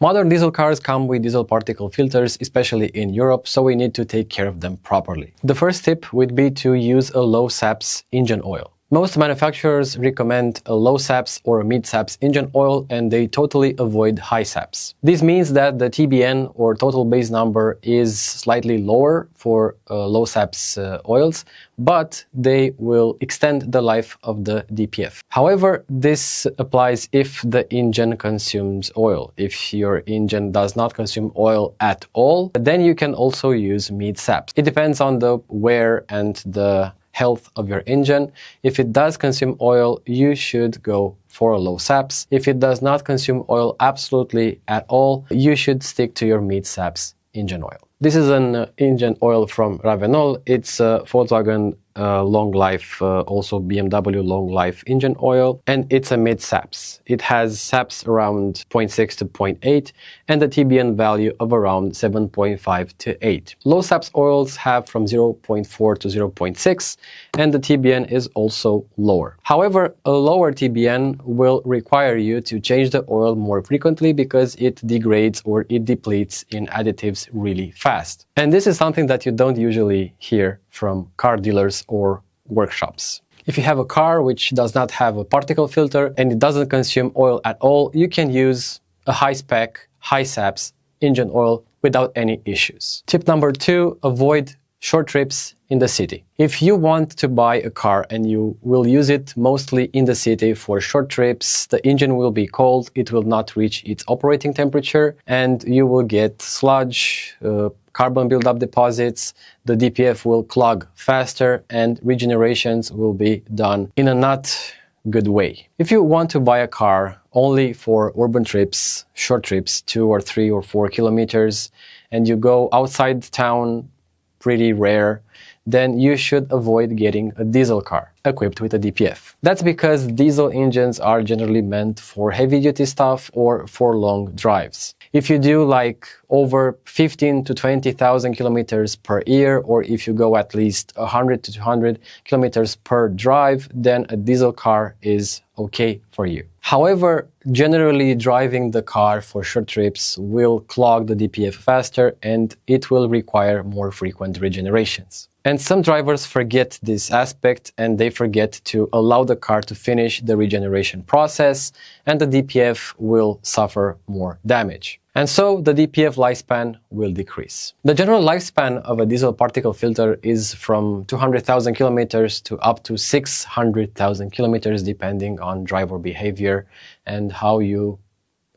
Modern diesel cars come with diesel particle filters, especially in Europe, so we need to take care of them properly. The first tip would be to use a low SAPS engine oil. Most manufacturers recommend a low SAPS or a mid SAPS engine oil, and they totally avoid high SAPS. This means that the TBN or total base number is slightly lower for low SAPS oils, but they will extend the life of the DPF. However, this applies if the engine consumes oil. If your engine does not consume oil at all, then you can also use mid SAPS. It depends on the wear and the health of your engine. If it does consume oil, you should go for a low SAPS. If it does not consume oil absolutely at all, you should stick to your mid SAPS engine oil. This is an engine oil from Ravenol. It's a Volkswagen long life, also BMW long life engine oil, and it's a mid SAPS. It has SAPS around 0.6 to 0.8 and a TBN value of around 7.5 to 8. Low SAPS oils have from 0.4 to 0.6 and the TBN is also lower. However, a lower TBN will require you to change the oil more frequently because it degrades or it depletes in additives really fast. And this is something that you don't usually hear from car dealers or workshops. If you have a car which does not have a particle filter and it doesn't consume oil at all, you can use a high-spec, high-SAPS engine oil without any issues. Tip number 2, avoid short trips in the city. If you want to buy a car and you will use it mostly in the city for short trips, the engine will be cold, it will not reach its operating temperature, and you will get sludge, carbon buildup deposits, the DPF will clog faster, and regenerations will be done in a not good way. If you want to buy a car only for urban trips, short trips, 2 or 3 or 4 kilometers, and you go outside town, pretty rare, then you should avoid getting a diesel car equipped with a DPF. That's because diesel engines are generally meant for heavy-duty stuff or for long drives. If you do like over 15 to 20,000 kilometers per year, or if you go at least 100 to 200 kilometers per drive, then a diesel car is okay for you. However, generally driving the car for short trips will clog the DPF faster and it will require more frequent regenerations. And some drivers forget this aspect and they forget to allow the car to finish the regeneration process, and the DPF will suffer more damage. And so the DPF lifespan will decrease. The general lifespan of a diesel particle filter is from 200,000 kilometers to up to 600,000 kilometers depending on driver behavior and how you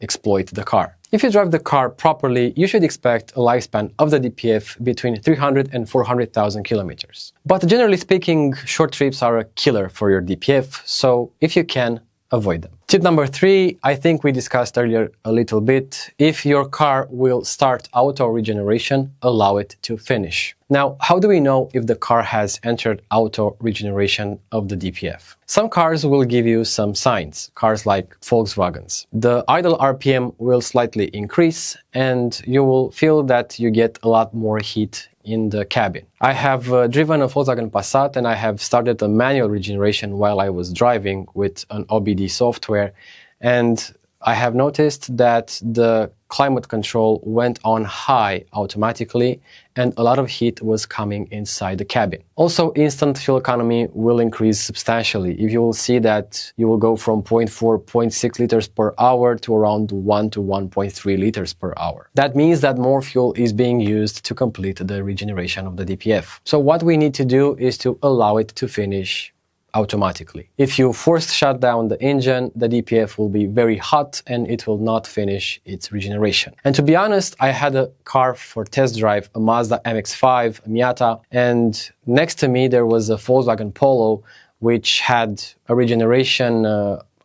exploit the car. If you drive the car properly, you should expect a lifespan of the DPF between 300 and 400,000 kilometers. But generally speaking, short trips are a killer for your DPF, so if you can, avoid them. Tip number 3, I think we discussed earlier a little bit. If your car will start auto regeneration, allow it to finish. Now, how do we know if the car has entered auto regeneration of the DPF? Some cars will give you some signs, cars like Volkswagens. The idle RPM will slightly increase and you will feel that you get a lot more heat in the cabin. I have driven a Volkswagen Passat and I have started a manual regeneration while I was driving with an OBD software, and I have noticed that the climate control went on high automatically and a lot of heat was coming inside the cabin. Also, instant fuel economy will increase substantially. If you will see that you will go from 0.4, 0.6 liters per hour to around 1 to 1.3 liters per hour. That means that more fuel is being used to complete the regeneration of the DPF. So what we need to do is to allow it to finish automatically. If you force shut down the engine, the DPF will be very hot and it will not finish its regeneration. And to be honest, I had a car for test drive, a Mazda MX-5, a Miata, and next to me there was a Volkswagen Polo which had a regeneration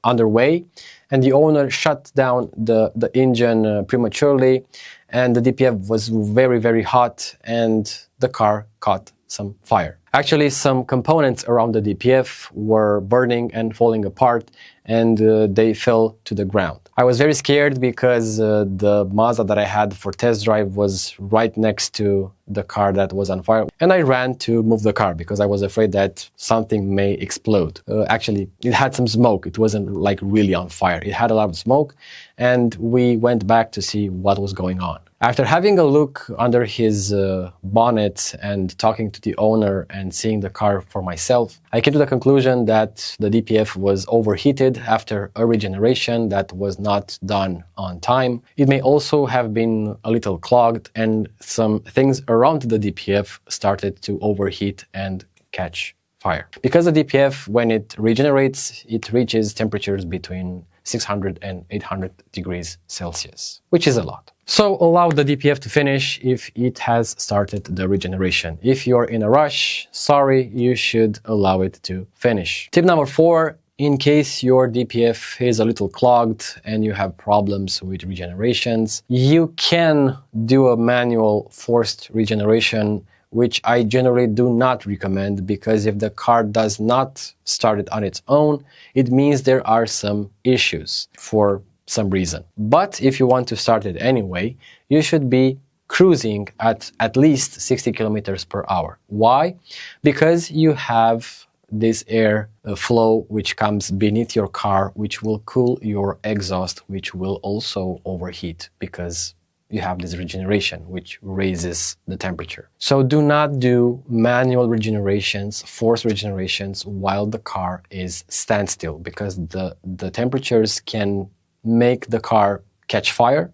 underway, and the owner shut down the engine prematurely, and the DPF was very, very hot and the car caught some fire. Actually, some components around the DPF were burning and falling apart, and they fell to the ground. I was very scared because the Mazda that I had for test drive was right next to the car that was on fire, and I ran to move the car because I was afraid that something may explode. Actually, it had some smoke. It wasn't like really on fire. It had a lot of smoke, and we went back to see what was going on. After having a look under his bonnet and talking to the owner and seeing the car for myself, I came to the conclusion that the DPF was overheated after a regeneration that was not done on time. It may also have been a little clogged, and some things around the DPF started to overheat and catch fire. Because the DPF, when it regenerates, it reaches temperatures between 600 and 800 degrees Celsius, which is a lot. So allow the DPF to finish if it has started the regeneration. If you're in a rush, sorry, you should allow it to finish. Tip number 4, in case your DPF is a little clogged and you have problems with regenerations, you can do a manual forced regeneration, which I generally do not recommend, because if the car does not start it on its own, it means there are some issues for some reason. But if you want to start it anyway, you should be cruising at least 60 kilometers per hour. Why? Because you have this air flow which comes beneath your car, which will cool your exhaust, which will also overheat because you have this regeneration, which raises the temperature. So do not do manual regenerations, forced regenerations, while the car is standstill, because the temperatures can make the car catch fire,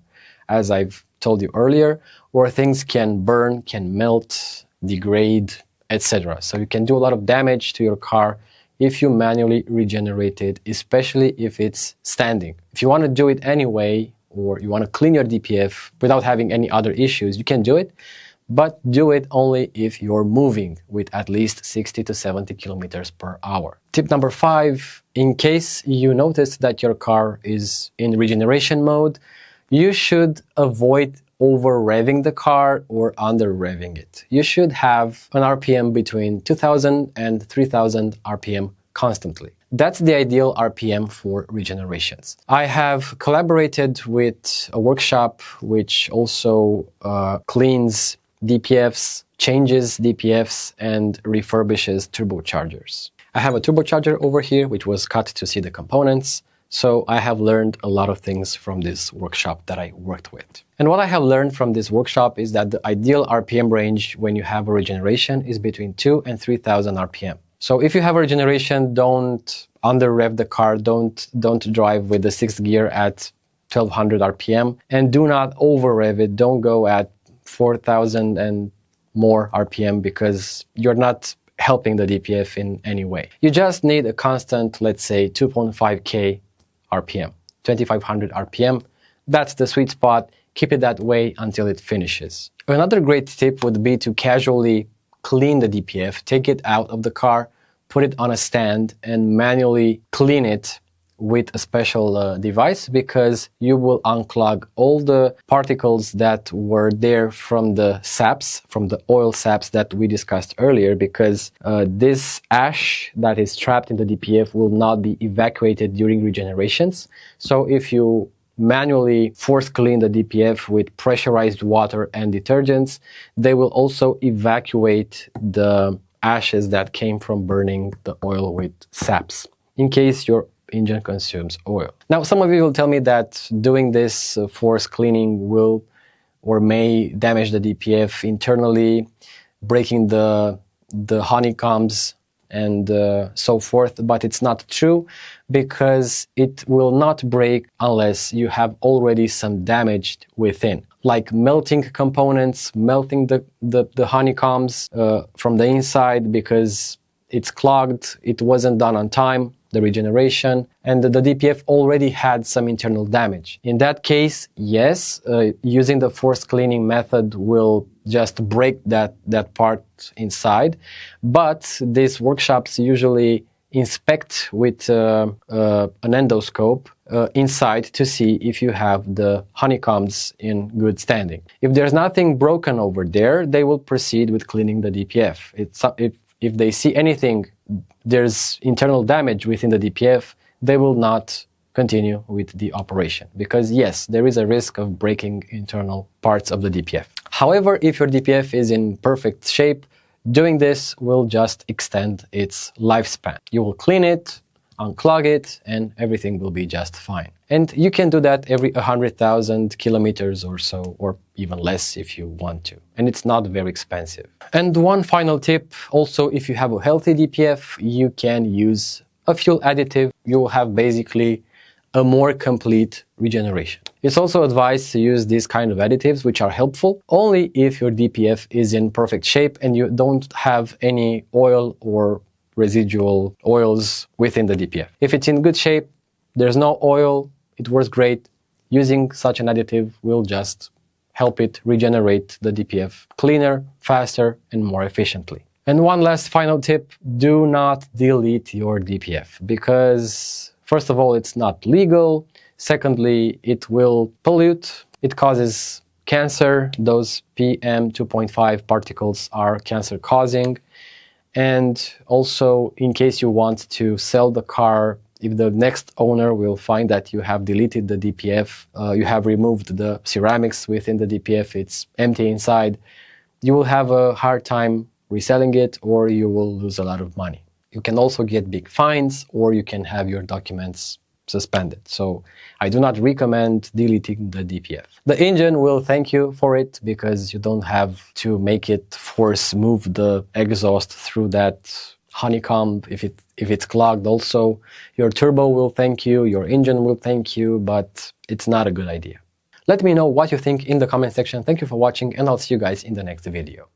as I've told you earlier, or things can burn, can melt, degrade, etc. So you can do a lot of damage to your car if you manually regenerate it, especially if it's standing. If you want to do it anyway, or you want to clean your DPF without having any other issues, you can do it, but do it only if you're moving with at least 60 to 70 kilometers per hour. Tip number 5, in case you notice that your car is in regeneration mode, you should avoid over-revving the car or under-revving it. You should have an RPM between 2000 and 3000 RPM constantly. That's the ideal RPM for regenerations. I have collaborated with a workshop which also cleans DPFs, changes DPFs, and refurbishes turbochargers. I have a turbocharger over here which was cut to see the components, so I have learned a lot of things from this workshop that I worked with. And what I have learned from this workshop is that the ideal RPM range when you have a regeneration is between 2 and 3000 RPM. So if you have a regeneration, don't under-rev the car, don't drive with the 6th gear at 1200 RPM, and do not over-rev it. Don't go at 4000 and more RPM, because you're not helping the DPF in any way. You just need a constant, let's say 2.5K RPM, 2500 RPM. That's the sweet spot. Keep it that way until it finishes. Another great tip would be to casually clean the DPF, take it out of the car, put it on a stand, and manually clean it with a special device, because you will unclog all the particles that were there from the saps, from the oil saps that we discussed earlier, because this ash that is trapped in the DPF will not be evacuated during regenerations. So if you manually force clean the DPF with pressurized water and detergents, they will also evacuate the ashes that came from burning the oil with saps, in case your engine consumes oil. Now, some of you will tell me that doing this force cleaning will or may damage the DPF internally, breaking the honeycombs and so forth, but it's not true, because it will not break unless you have already some damage within, like melting components, melting the honeycombs from the inside because it's clogged, it wasn't done on time, the regeneration, and the DPF already had some internal damage. In that case, yes, using the force cleaning method will just break that part inside, but these workshops usually inspect with an endoscope inside to see if you have the honeycombs in good standing. If there's nothing broken over there, they will proceed with cleaning the DPF. If they see anything, there's internal damage within the DPF, they will not continue with the operation, because yes, there is a risk of breaking internal parts of the DPF. However, if your DPF is in perfect shape, doing this will just extend its lifespan. You will clean it, unclog it, and everything will be just fine. And you can do that every 100,000 kilometers or so, or even less if you want to. And it's not very expensive. And one final tip, also if you have a healthy DPF, you can use a fuel additive. You will have basically a more complete regeneration. It's also advised to use these kind of additives, which are helpful only if your DPF is in perfect shape and you don't have any oil or residual oils within the DPF. If it's in good shape, there's no oil, it works great. Using such an additive will just help it regenerate the DPF cleaner, faster, and more efficiently. And one last final tip, do not delete your DPF, because first of all, it's not legal. Secondly, it will pollute. It causes cancer. Those PM2.5 particles are cancer-causing. And also, in case you want to sell the car, if the next owner will find that you have deleted the DPF, you have removed the ceramics within the DPF, it's empty inside, you will have a hard time reselling it, or you will lose a lot of money. You can also get big fines, or you can have your documents suspended. So I do not recommend deleting the DPF. The engine will thank you for it, because you don't have to make it move the exhaust through that honeycomb if it's clogged. Also, your turbo will thank you, your engine will thank you, but it's not a good idea. Let me know what you think in the comment section. Thank you for watching, and I'll see you guys in the next video.